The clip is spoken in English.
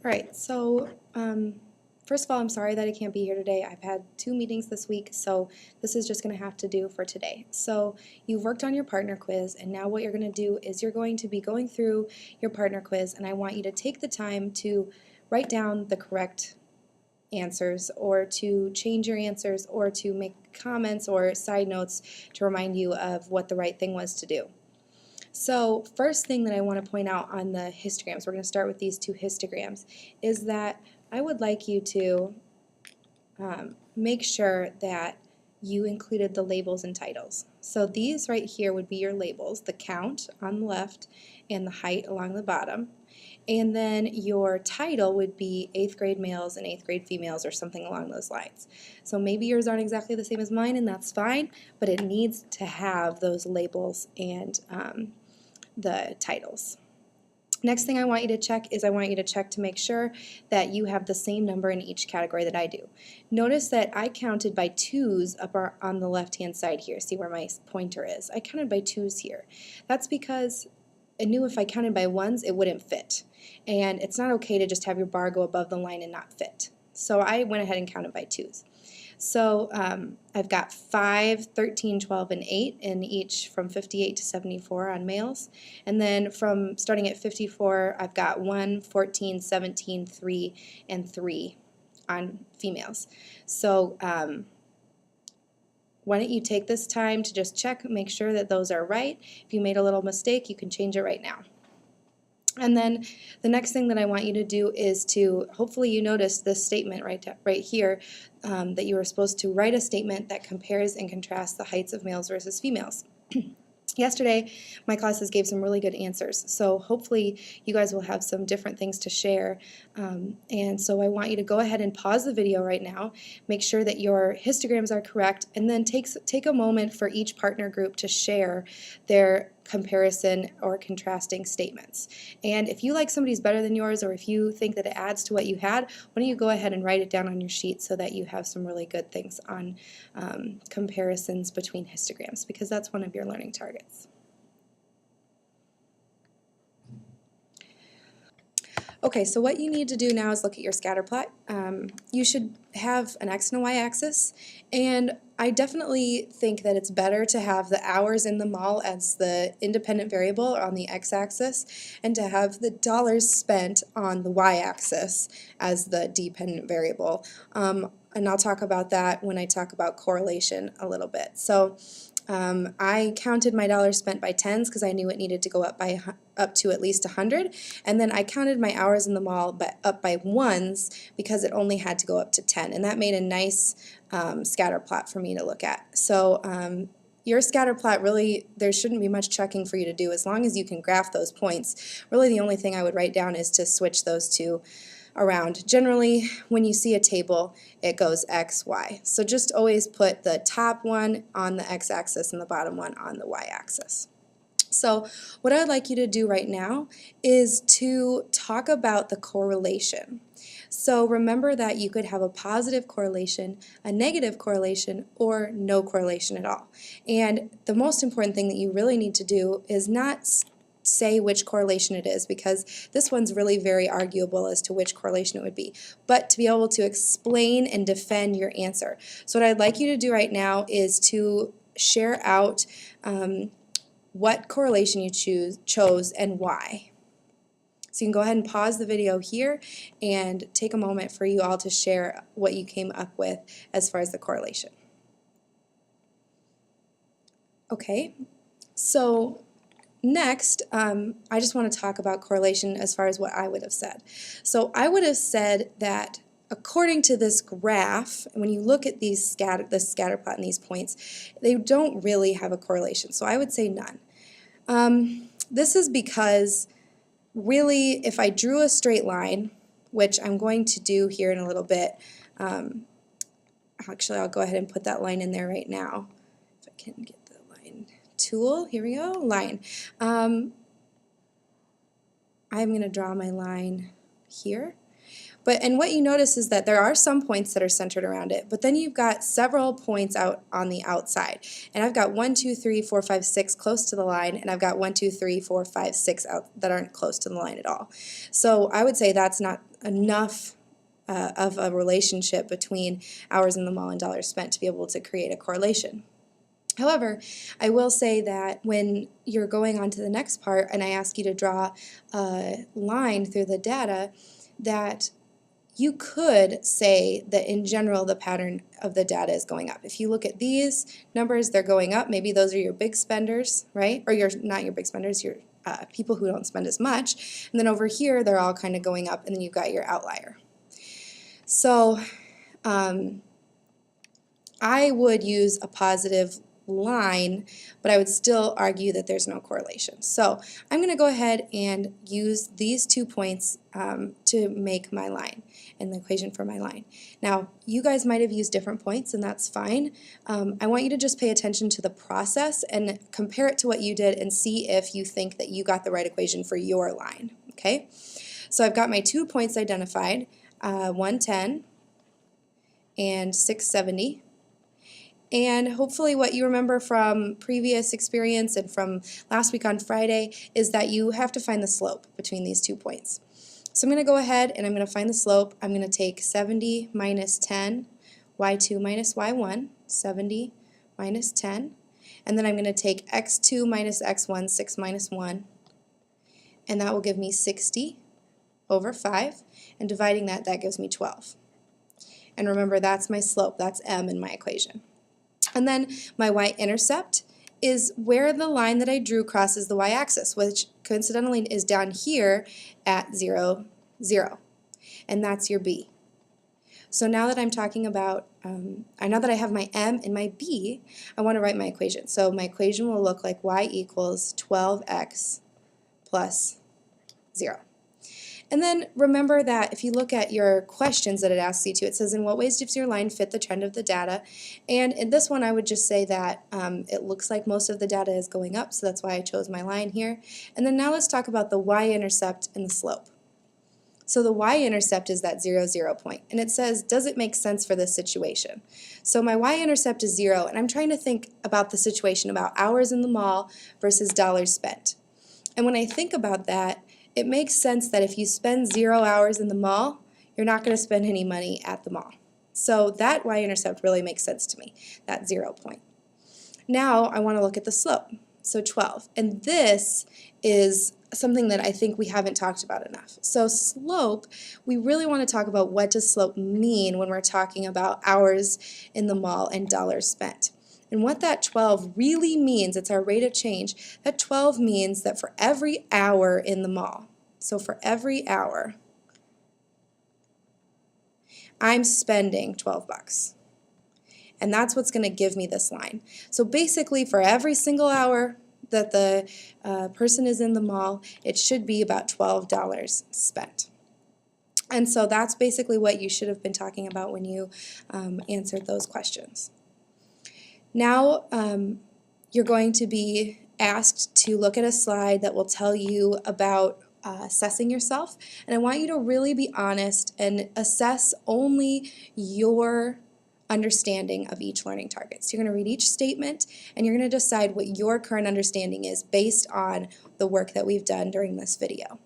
All right, so first of all, I'm sorry that I can't be here today. I've had 2 meetings this week, so this is just going to have to do for today. So you've worked on your partner quiz, and now what you're going to do is you're going to be going through your partner quiz, and I want you to take the time to write down the correct answers, or to change your answers, or to make comments or side notes to remind you of what the right thing was to do. So first thing that I want to point out on the histograms, we're going to start with these 2 histograms, is that I would like you to make sure that you included the labels and titles. So these right here would be your labels, the count on the left and the height along the bottom. And then your title would be 8th grade males and 8th grade females, or something along those lines. So maybe yours aren't exactly the same as mine, and that's fine, but it needs to have those labels and the titles. Next thing I want you to check is I want you to check to make sure that you have the same number in each category that I do. Notice that I counted by 2s up on the left-hand side here. See where my pointer is? I counted by 2s here. That's because I knew if I counted by 1s, it wouldn't fit. And it's not okay to just have your bar go above the line and not fit. So I went ahead and counted by 2s. So I've got 5, 13, 12, and 8 in each from 58 to 74 on males. And then from starting at 54, I've got 1, 14, 17, 3, and 3 on females. So why don't you take this time to just check, make sure that those are right. If you made a little mistake, you can change it right now. And then the next thing that I want you to do is to, hopefully you noticed this statement right here, that you were supposed to write a statement that compares and contrasts the heights of males versus females. Yesterday, my classes gave some really good answers, so hopefully you guys will have some different things to share. And so I want you to go ahead and pause the video right now, make sure that your histograms are correct, and then take a moment for each partner group to share their comparison or contrasting statements. And if you like somebody's better than yours, or if you think that it adds to what you had, why don't you go ahead and write it down on your sheet so that you have some really good things on comparisons between histograms, because that's one of your learning targets. Okay, so what you need to do now is look at your scatter plot. You should have an X and a Y axis, and I definitely think that it's better to have the hours in the mall as the independent variable on the x-axis, and to have the dollars spent on the y-axis as the dependent variable. And I'll talk about that when I talk about correlation a little bit. So I counted my dollars spent by tens because I knew it needed to go up to at least 100, and then I counted my hours in the mall up by ones because it only had to go up to 10, and that made a nice scatter plot for me to look at. So your scatter plot, really, there shouldn't be much checking for you to do as long as you can graph those points. Really the only thing I would write down is to switch those two around. Generally, when you see a table, it goes X, Y. So just always put the top one on the x-axis and the bottom one on the y-axis. So what I'd like you to do right now is to talk about the correlation. So remember that you could have a positive correlation, a negative correlation, or no correlation at all. And the most important thing that you really need to do is not say which correlation it is, because this one's really very arguable as to which correlation it would be, but to be able to explain and defend your answer. So what I'd like you to do right now is to share out what correlation you chose and why. So you can go ahead and pause the video here and take a moment for you all to share what you came up with as far as the correlation. Okay, so next, I just want to talk about correlation as far as what I would have said. So I would have said that according to this graph, when you look at these the scatter plot and these points, they don't really have a correlation. So I would say none. This is because really, if I drew a straight line, which I'm going to do here in a little bit, actually I'll go ahead and put that line in there right now. If I can get the line tool, here we go, line. I'm going to draw my line here. And what you notice is that there are some points that are centered around it, but then you've got several points out on the outside. And I've got 1, 2, 3, 4, 5, 6 close to the line, and I've got 1, 2, 3, 4, 5, 6 out that aren't close to the line at all. So I would say that's not enough of a relationship between hours in the mall and dollars spent to be able to create a correlation. However, I will say that when you're going on to the next part and I ask you to draw a line through the data, that you could say that in general the pattern of the data is going up. If you look at these numbers, they're going up. Maybe those are your big spenders, right? Or not your big spenders, your people who don't spend as much. And then over here, they're all kind of going up, and then you've got your outlier. So I would use a positive line, but I would still argue that there's no correlation. So I'm going to go ahead and use these 2 points to make my line and the equation for my line. Now, you guys might have used different points, and that's fine. I want you to just pay attention to the process and compare it to what you did and see if you think that you got the right equation for your line, okay? So I've got my 2 points identified, 110 and 670. And hopefully what you remember from previous experience and from last week on Friday is that you have to find the slope between these 2 points. So I'm going to go ahead and I'm going to find the slope. I'm going to take 70 minus 10, y2 minus y1, 70 minus 10. And then I'm going to take x2 minus x1, 6 minus 1. And that will give me 60 over 5. And dividing that, that gives me 12. And remember, that's my slope. That's m in my equation. And then my y-intercept is where the line that I drew crosses the y-axis, which coincidentally is down here at 0, 0. And that's your b. So now that I'm talking about, now that I have my m and my b, I want to write my equation. So my equation will look like y equals 12x plus 0. And then remember that if you look at your questions that it asks you to, it says, in what ways does your line fit the trend of the data? And in this one, I would just say that it looks like most of the data is going up, so that's why I chose my line here. And then now let's talk about the y-intercept and the slope. So the y-intercept is that 0, 0 point. And it says, does it make sense for this situation? So my y-intercept is 0, and I'm trying to think about the situation about hours in the mall versus dollars spent. And when I think about that, it makes sense that if you spend 0 hours in the mall, you're not going to spend any money at the mall. So that y-intercept really makes sense to me, that 0 point. Now I want to look at the slope, so 12. And this is something that I think we haven't talked about enough. So slope, we really want to talk about what does slope mean when we're talking about hours in the mall and dollars spent. And what that 12 really means, it's our rate of change, that 12 means that for every hour in the mall, so for every hour, I'm spending 12 bucks. And that's what's going to give me this line. So basically for every single hour that the person is in the mall, it should be about $12 spent. And so that's basically what you should have been talking about when you answered those questions. Now you're going to be asked to look at a slide that will tell you about assessing yourself, and I want you to really be honest and assess only your understanding of each learning target. So you're going to read each statement and you're going to decide what your current understanding is based on the work that we've done during this video.